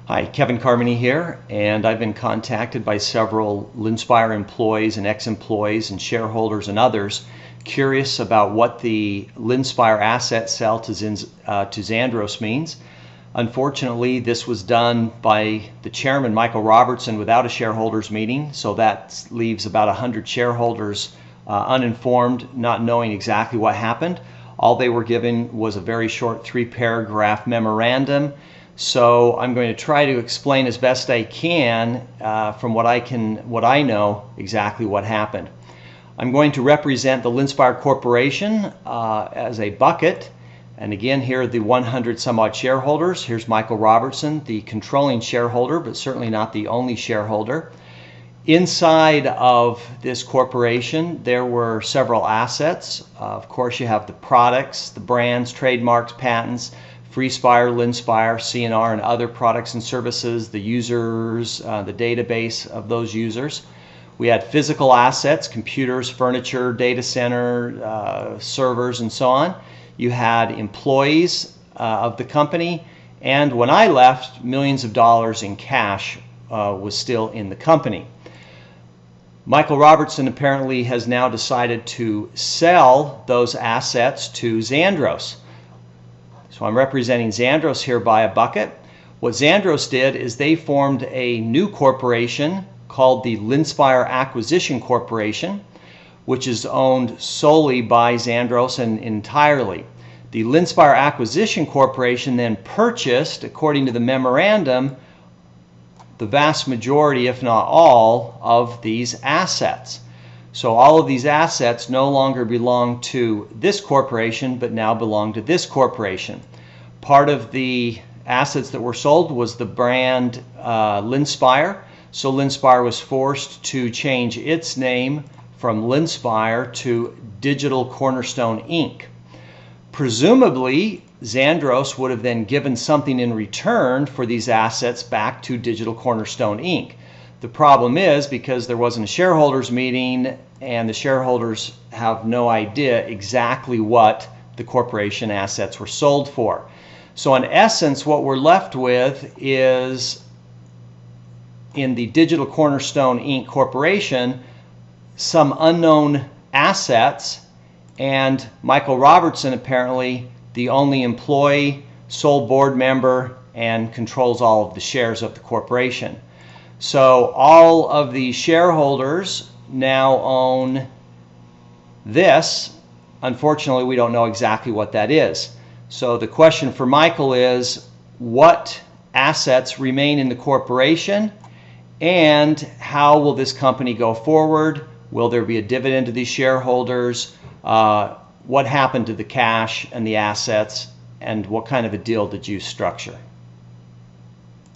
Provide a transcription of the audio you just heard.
Hi, Kevin Carmody here, and I've been contacted by several Linspire employees and ex-employees and shareholders and others curious about what the Linspire asset sale to Xandros means. Unfortunately, this was done by the chairman, Michael Robertson, without a shareholders meeting, so that leaves about 100 shareholders uninformed, not knowing exactly what happened. All they were given was a very short 3-paragraph memorandum. So I'm going to try to explain as best I can from what I know exactly what happened. I'm going to represent the Linspire Corporation as a bucket, and again here are the 100 some odd shareholders. Here's Michael Robertson, the controlling shareholder, but certainly not the only shareholder. Inside of this corporation there were several assets. Of course you have the products, the brands, trademarks, patents, Freespire, Linspire, CNR, and other products and services, the users, the database of those users. We had physical assets, computers, furniture, data center, servers, and so on. You had employees of the company, and when I left, millions of dollars in cash was still in the company. Michael Robertson apparently has now decided to sell those assets to Xandros. So I'm representing Xandros here by a bucket. What Xandros did is they formed a new corporation called the Linspire Acquisition Corporation, which is owned solely by Xandros and entirely. The Linspire Acquisition Corporation then purchased, according to the memorandum, the vast majority, if not all, of these assets. So all of these assets no longer belong to this corporation, but now belong to this corporation. Part of the assets that were sold was the brand Linspire. So Linspire was forced to change its name from Linspire to Digital Cornerstone Inc. Presumably, Xandros would have then given something in return for these assets back to Digital Cornerstone Inc. The problem is, because there wasn't a shareholders meeting and the shareholders have no idea exactly what the corporation assets were sold for. So in essence, what we're left with is, in the Digital Cornerstone Inc. Corporation, some unknown assets, and Michael Robertson apparently the only employee, sole board member, and controls all of the shares of the corporation. So all of the shareholders now own this. Unfortunately, we don't know exactly what that is. So the question for Michael is, what assets remain in the corporation, and how will this company go forward? Will there be a dividend to these shareholders? What happened to the cash and the assets, and what kind of a deal did you structure?